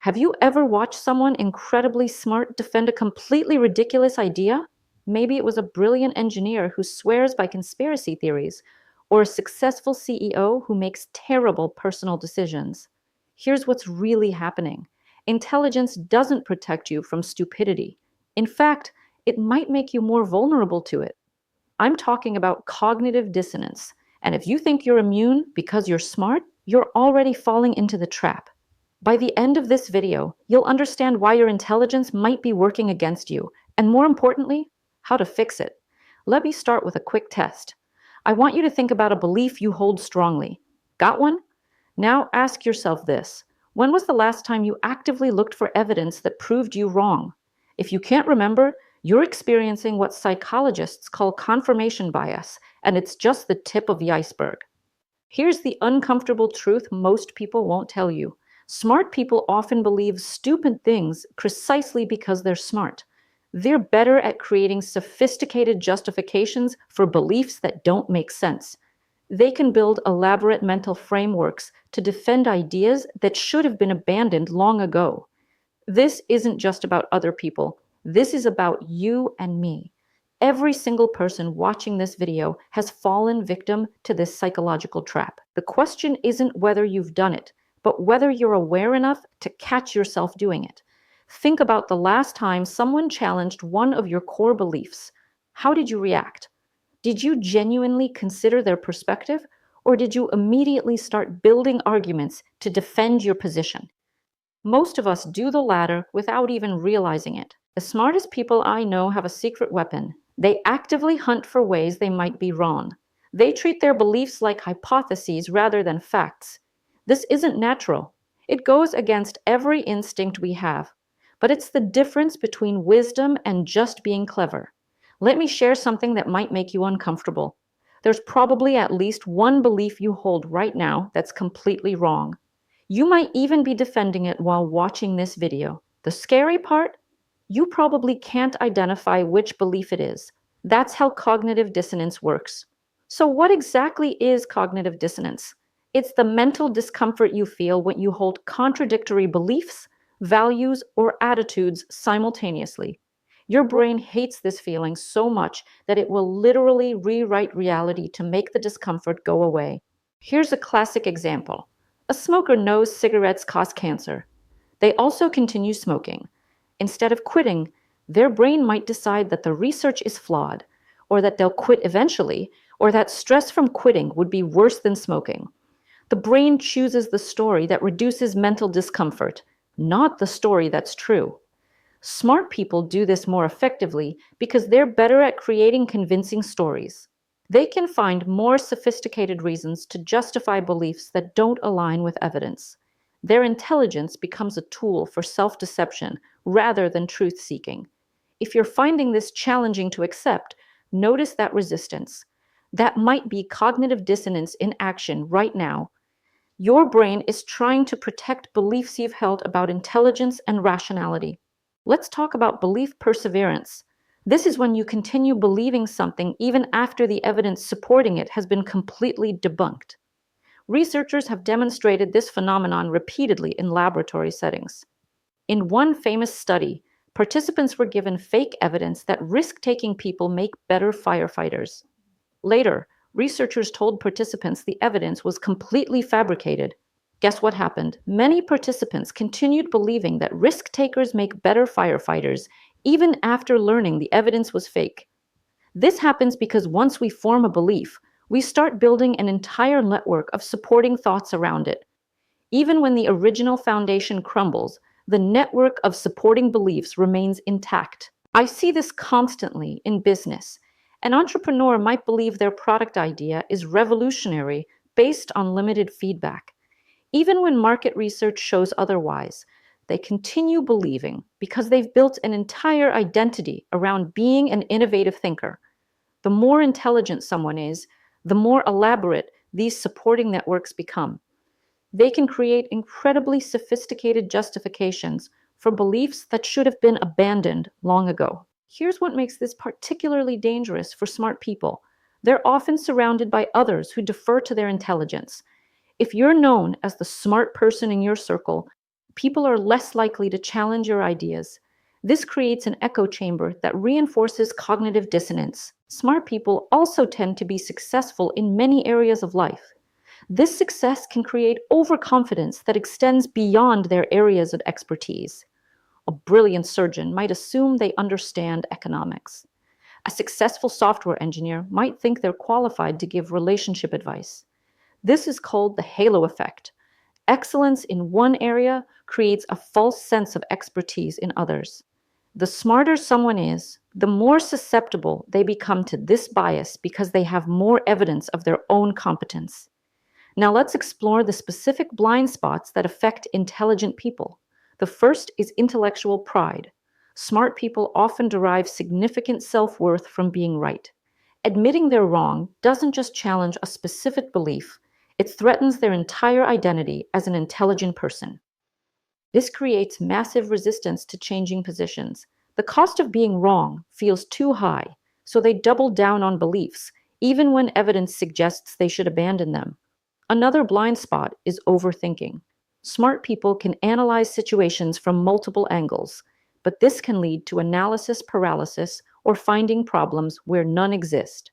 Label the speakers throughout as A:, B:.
A: Have you ever watched someone incredibly smart defend a completely ridiculous idea? Maybe it was a brilliant engineer who swears by conspiracy theories, or a successful CEO who makes terrible personal decisions. Here's what's really happening: intelligence doesn't protect you from stupidity. In fact, it might make you more vulnerable to it. I'm talking about cognitive dissonance. And if you think you're immune because you're smart, you're already falling into the trap. By the end of this video, you'll understand why your intelligence might be working against you, and more importantly, how to fix it. Let me start with a quick test. I want you to think about a belief you hold strongly. Got one? Now ask yourself this: when was the last time you actively looked for evidence that proved you wrong? If you can't remember, you're experiencing what psychologists call confirmation bias, and it's just the tip of the iceberg. Here's the uncomfortable truth most people won't tell you. Smart people often believe stupid things precisely because they're smart. They're better at creating sophisticated justifications for beliefs that don't make sense. They can build elaborate mental frameworks to defend ideas that should have been abandoned long ago. This isn't just about other people. This is about you and me. Every single person watching this video has fallen victim to this psychological trap. The question isn't whether you've done it, but whether you're aware enough to catch yourself doing it. Think about the last time someone challenged one of your core beliefs. How did you react? Did you genuinely consider their perspective, or did you immediately start building arguments to defend your position? Most of us do the latter without even realizing it. The smartest people I know have a secret weapon. They actively hunt for ways they might be wrong. They treat their beliefs like hypotheses rather than facts. This isn't natural. It goes against every instinct we have. But it's the difference between wisdom and just being clever. Let me share something that might make you uncomfortable. There's probably at least one belief you hold right now that's completely wrong. You might even be defending it while watching this video. The scary part? You probably can't identify which belief it is. That's how cognitive dissonance works. So, what exactly is cognitive dissonance? It's the mental discomfort you feel when you hold contradictory beliefs, values, or attitudes simultaneously. Your brain hates this feeling so much that it will literally rewrite reality to make the discomfort go away. Here's a classic example. A smoker knows cigarettes cause cancer. They also continue smoking. Instead of quitting, their brain might decide that the research is flawed, or that they'll quit eventually, or that stress from quitting would be worse than smoking. The brain chooses the story that reduces mental discomfort, not the story that's true. Smart people do this more effectively because they're better at creating convincing stories. They can find more sophisticated reasons to justify beliefs that don't align with evidence. Their intelligence becomes a tool for self-deception rather than truth-seeking. If you're finding this challenging to accept, notice that resistance. That might be cognitive dissonance in action right now. Your brain is trying to protect beliefs you've held about intelligence and rationality. Let's talk about belief perseverance. This is when you continue believing something even after the evidence supporting it has been completely debunked. Researchers have demonstrated this phenomenon repeatedly in laboratory settings. In one famous study, participants were given fake evidence that risk-taking people make better firefighters. Later, researchers told participants the evidence was completely fabricated. Guess what happened? Many participants continued believing that risk takers make better firefighters, even after learning the evidence was fake. This happens because once we form a belief, we start building an entire network of supporting thoughts around it. Even when the original foundation crumbles, the network of supporting beliefs remains intact. I see this constantly in business. An entrepreneur might believe their product idea is revolutionary based on limited feedback. Even when market research shows otherwise, they continue believing because they've built an entire identity around being an innovative thinker. The more intelligent someone is, the more elaborate these supporting networks become. They can create incredibly sophisticated justifications for beliefs that should have been abandoned long ago. Here's what makes this particularly dangerous for smart people. They're often surrounded by others who defer to their intelligence. If you're known as the smart person in your circle, people are less likely to challenge your ideas. This creates an echo chamber that reinforces cognitive dissonance. Smart people also tend to be successful in many areas of life. This success can create overconfidence that extends beyond their areas of expertise. A brilliant surgeon might assume they understand economics. A successful software engineer might think they're qualified to give relationship advice. This is called the halo effect. Excellence in one area creates a false sense of expertise in others. The smarter someone is, the more susceptible they become to this bias because they have more evidence of their own competence. Now let's explore the specific blind spots that affect intelligent people. The first is intellectual pride. Smart people often derive significant self-worth from being right. Admitting they're wrong doesn't just challenge a specific belief, it threatens their entire identity as an intelligent person. This creates massive resistance to changing positions. The cost of being wrong feels too high, so they double down on beliefs, even when evidence suggests they should abandon them. Another blind spot is overthinking. Smart people can analyze situations from multiple angles, but this can lead to analysis paralysis or finding problems where none exist.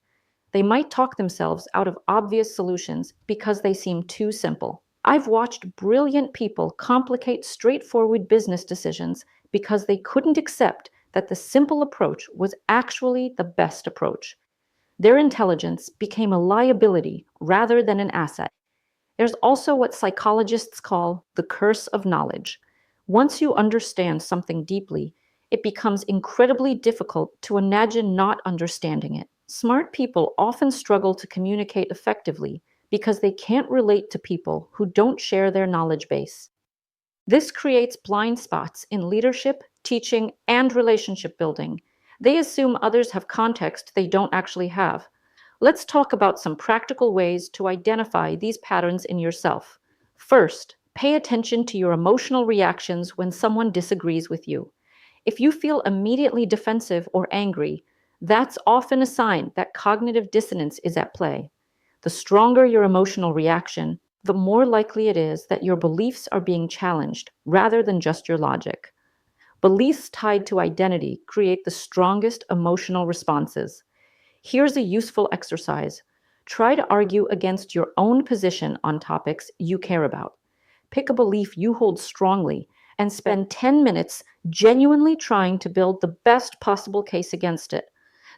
A: They might talk themselves out of obvious solutions because they seem too simple. I've watched brilliant people complicate straightforward business decisions because they couldn't accept that the simple approach was actually the best approach. Their intelligence became a liability rather than an asset. There's also what psychologists call the curse of knowledge. Once you understand something deeply, it becomes incredibly difficult to imagine not understanding it. Smart people often struggle to communicate effectively because they can't relate to people who don't share their knowledge base. This creates blind spots in leadership, teaching, and relationship building. They assume others have context they don't actually have. Let's talk about some practical ways to identify these patterns in yourself. First, pay attention to your emotional reactions when someone disagrees with you. If you feel immediately defensive or angry, that's often a sign that cognitive dissonance is at play. The stronger your emotional reaction, the more likely it is that your beliefs are being challenged rather than just your logic. Beliefs tied to identity create the strongest emotional responses. Here's a useful exercise. Try to argue against your own position on topics you care about. Pick a belief you hold strongly and spend 10 minutes genuinely trying to build the best possible case against it.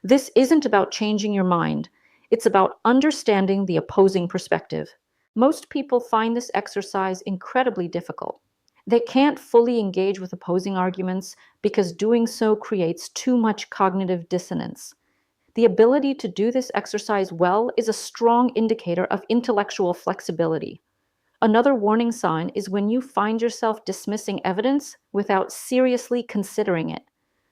A: This isn't about changing your mind. It's about understanding the opposing perspective. Most people find this exercise incredibly difficult. They can't fully engage with opposing arguments because doing so creates too much cognitive dissonance. The ability to do this exercise well is a strong indicator of intellectual flexibility. Another warning sign is when you find yourself dismissing evidence without seriously considering it.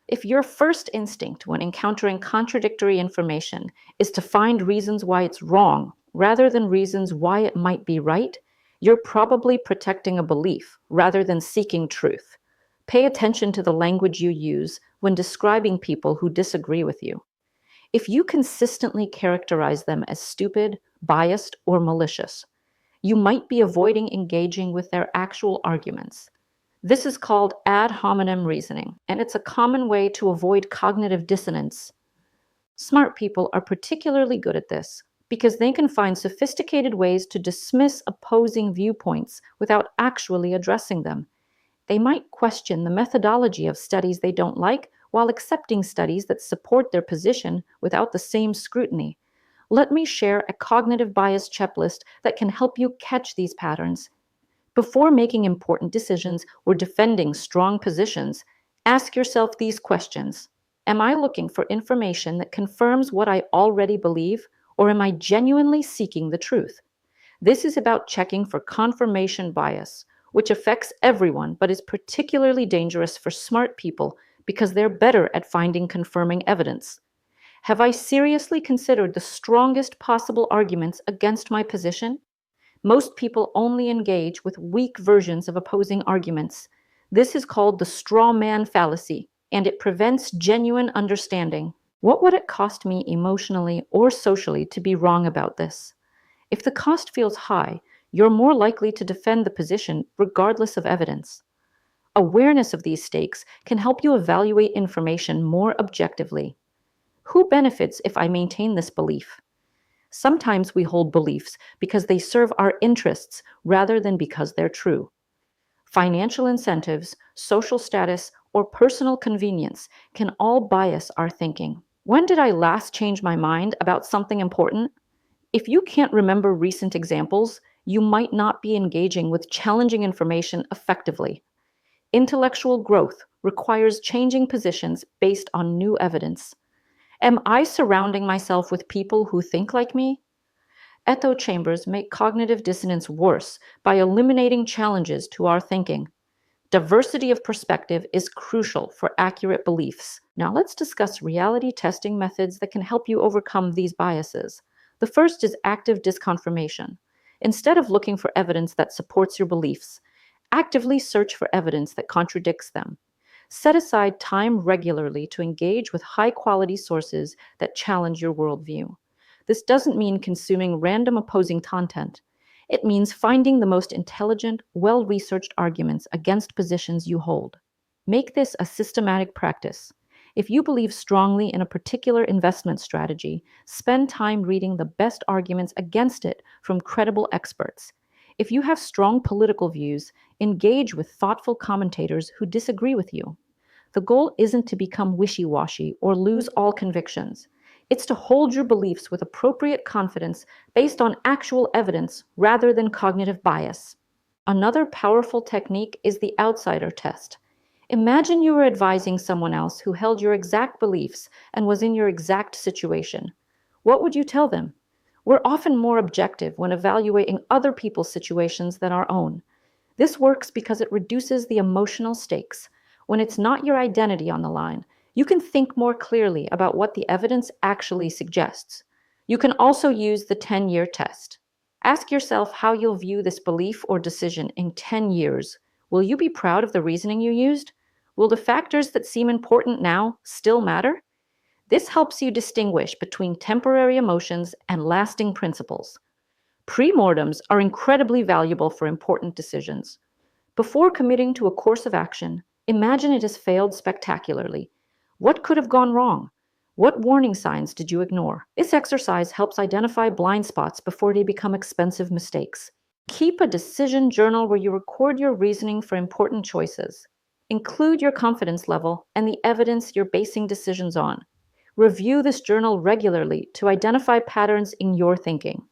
A: If your first instinct when encountering contradictory information is to find reasons why it's wrong rather than reasons why it might be right, you're probably protecting a belief rather than seeking truth. Pay attention to the language you use when describing people who disagree with you. If you consistently characterize them as stupid, biased, or malicious, you might be avoiding engaging with their actual arguments. This is called ad hominem reasoning, and it's a common way to avoid cognitive dissonance. Smart people are particularly good at this because they can find sophisticated ways to dismiss opposing viewpoints without actually addressing them. They might question the methodology of studies they don't like while accepting studies that support their position without the same scrutiny. Let me share a cognitive bias checklist that can help you catch these patterns. Before making important decisions or defending strong positions, ask yourself these questions. Am I looking for information that confirms what I already believe, or am I genuinely seeking the truth? This is about checking for confirmation bias, which affects everyone but is particularly dangerous for smart people because they're better at finding confirming evidence. Have I seriously considered the strongest possible arguments against my position? Most people only engage with weak versions of opposing arguments. This is called the straw man fallacy, and it prevents genuine understanding. What would it cost me emotionally or socially to be wrong about this? If the cost feels high, you're more likely to defend the position regardless of evidence. Awareness of these stakes can help you evaluate information more objectively. Who benefits if I maintain this belief? Sometimes we hold beliefs because they serve our interests rather than because they're true. Financial incentives, social status, or personal convenience can all bias our thinking. When did I last change my mind about something important? If you can't remember recent examples, you might not be engaging with challenging information effectively. Intellectual growth requires changing positions based on new evidence. Am I surrounding myself with people who think like me? Echo chambers make cognitive dissonance worse by eliminating challenges to our thinking. Diversity of perspective is crucial for accurate beliefs. Now let's discuss reality testing methods that can help you overcome these biases. The first is active disconfirmation. Instead of looking for evidence that supports your beliefs, actively search for evidence that contradicts them. Set aside time regularly to engage with high-quality sources that challenge your worldview. This doesn't mean consuming random opposing content. It means finding the most intelligent, well-researched arguments against positions you hold. Make this a systematic practice. If you believe strongly in a particular investment strategy, spend time reading the best arguments against it from credible experts. If you have strong political views, engage with thoughtful commentators who disagree with you. The goal isn't to become wishy-washy or lose all convictions. It's to hold your beliefs with appropriate confidence based on actual evidence rather than cognitive bias. Another powerful technique is the outsider test. Imagine you were advising someone else who held your exact beliefs and was in your exact situation. What would you tell them? We're often more objective when evaluating other people's situations than our own. This works because it reduces the emotional stakes. When it's not your identity on the line, you can think more clearly about what the evidence actually suggests. You can also use the 10-year test. Ask yourself how you'll view this belief or decision in 10 years. Will you be proud of the reasoning you used? Will the factors that seem important now still matter? This helps you distinguish between temporary emotions and lasting principles. Pre-mortems are incredibly valuable for important decisions. Before committing to a course of action, imagine it has failed spectacularly. What could have gone wrong? What warning signs did you ignore? This exercise helps identify blind spots before they become expensive mistakes. Keep a decision journal where you record your reasoning for important choices. Include your confidence level and the evidence you're basing decisions on. Review this journal regularly to identify patterns in your thinking.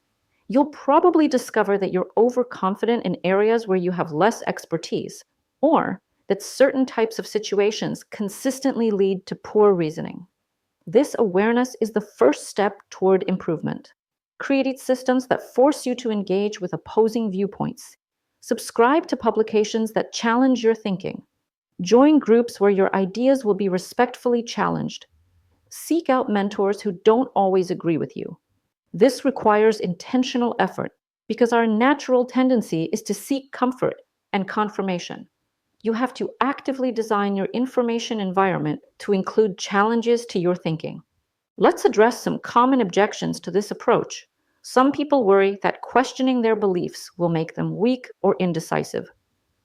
A: You'll probably discover that you're overconfident in areas where you have less expertise, or that certain types of situations consistently lead to poor reasoning. This awareness is the first step toward improvement. Create systems that force you to engage with opposing viewpoints. Subscribe to publications that challenge your thinking. Join groups where your ideas will be respectfully challenged. Seek out mentors who don't always agree with you. This requires intentional effort because our natural tendency is to seek comfort and confirmation. You have to actively design your information environment to include challenges to your thinking. Let's address some common objections to this approach. Some people worry that questioning their beliefs will make them weak or indecisive.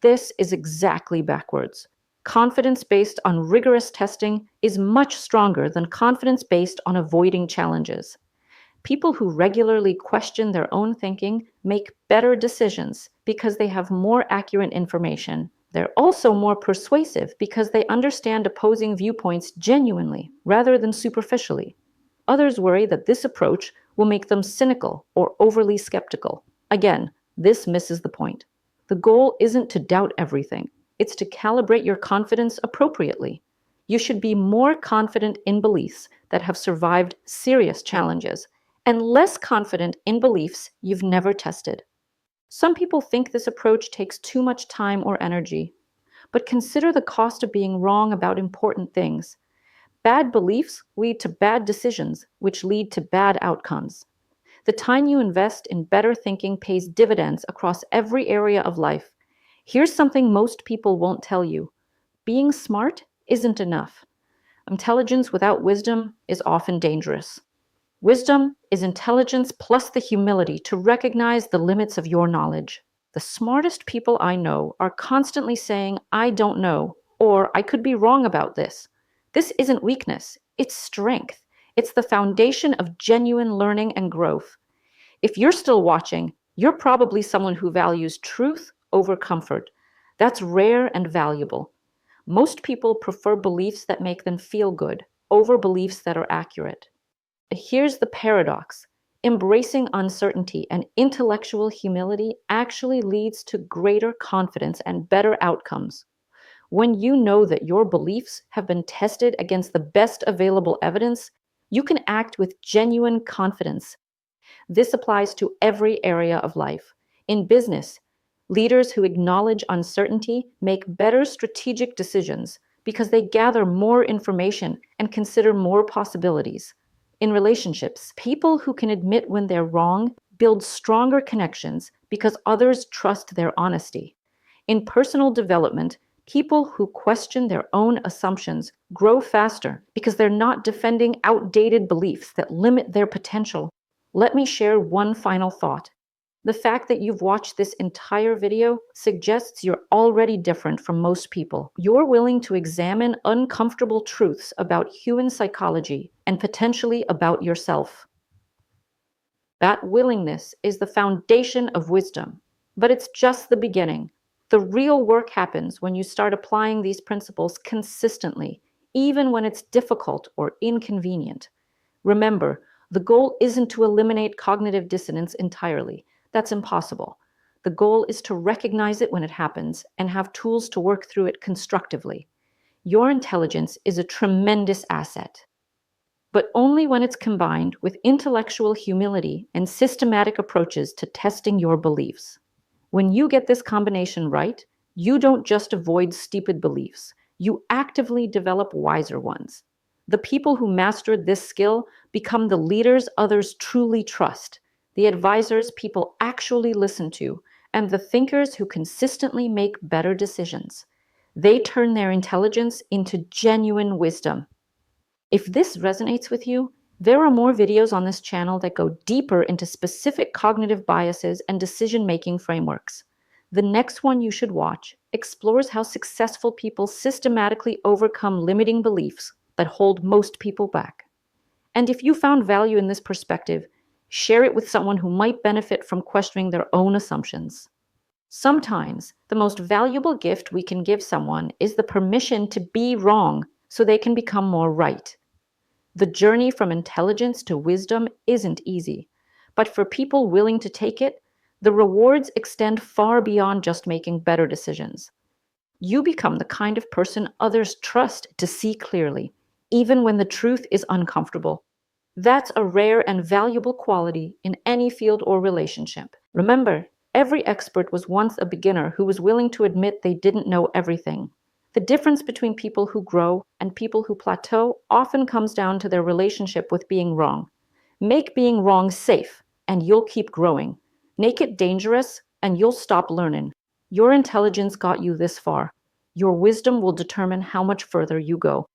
A: This is exactly backwards. Confidence based on rigorous testing is much stronger than confidence based on avoiding challenges. People who regularly question their own thinking make better decisions because they have more accurate information. They're also more persuasive because they understand opposing viewpoints genuinely rather than superficially. Others worry that this approach will make them cynical or overly skeptical. Again, this misses the point. The goal isn't to doubt everything. It's to calibrate your confidence appropriately. You should be more confident in beliefs that have survived serious challenges and less confident in beliefs you've never tested. Some people think this approach takes too much time or energy, but consider the cost of being wrong about important things. Bad beliefs lead to bad decisions, which lead to bad outcomes. The time you invest in better thinking pays dividends across every area of life. Here's something most people won't tell you. Being smart isn't enough. Intelligence without wisdom is often dangerous. Wisdom is intelligence plus the humility to recognize the limits of your knowledge. The smartest people I know are constantly saying, I don't know, or I could be wrong about this. This isn't weakness, it's strength. It's the foundation of genuine learning and growth. If you're still watching, you're probably someone who values truth over comfort. That's rare and valuable. Most people prefer beliefs that make them feel good over beliefs that are accurate. Here's the paradox. Embracing uncertainty and intellectual humility actually leads to greater confidence and better outcomes. When you know that your beliefs have been tested against the best available evidence, you can act with genuine confidence. This applies to every area of life. In business, leaders who acknowledge uncertainty make better strategic decisions because they gather more information and consider more possibilities. In relationships, people who can admit when they're wrong build stronger connections because others trust their honesty. In personal development, people who question their own assumptions grow faster because they're not defending outdated beliefs that limit their potential. Let me share one final thought. The fact that you've watched this entire video suggests you're already different from most people. You're willing to examine uncomfortable truths about human psychology and potentially about yourself. That willingness is the foundation of wisdom, but it's just the beginning. The real work happens when you start applying these principles consistently, even when it's difficult or inconvenient. Remember, the goal isn't to eliminate cognitive dissonance entirely. That's impossible. The goal is to recognize it when it happens and have tools to work through it constructively. Your intelligence is a tremendous asset, but only when it's combined with intellectual humility and systematic approaches to testing your beliefs. When you get this combination right, you don't just avoid stupid beliefs, you actively develop wiser ones. The people who mastered this skill become the leaders others truly trust, the advisors people actually listen to, and the thinkers who consistently make better decisions. They turn their intelligence into genuine wisdom. If this resonates with you, there are more videos on this channel that go deeper into specific cognitive biases and decision-making frameworks. The next one you should watch explores how successful people systematically overcome limiting beliefs that hold most people back. And if you found value in this perspective, share it with someone who might benefit from questioning their own assumptions. Sometimes, the most valuable gift we can give someone is the permission to be wrong so they can become more right. The journey from intelligence to wisdom isn't easy, but for people willing to take it, the rewards extend far beyond just making better decisions. You become the kind of person others trust to see clearly, even when the truth is uncomfortable. That's a rare and valuable quality in any field or relationship. Remember, every expert was once a beginner who was willing to admit they didn't know everything. The difference between people who grow and people who plateau often comes down to their relationship with being wrong. Make being wrong safe, and you'll keep growing. Make it dangerous, and you'll stop learning. Your intelligence got you this far. Your wisdom will determine how much further you go.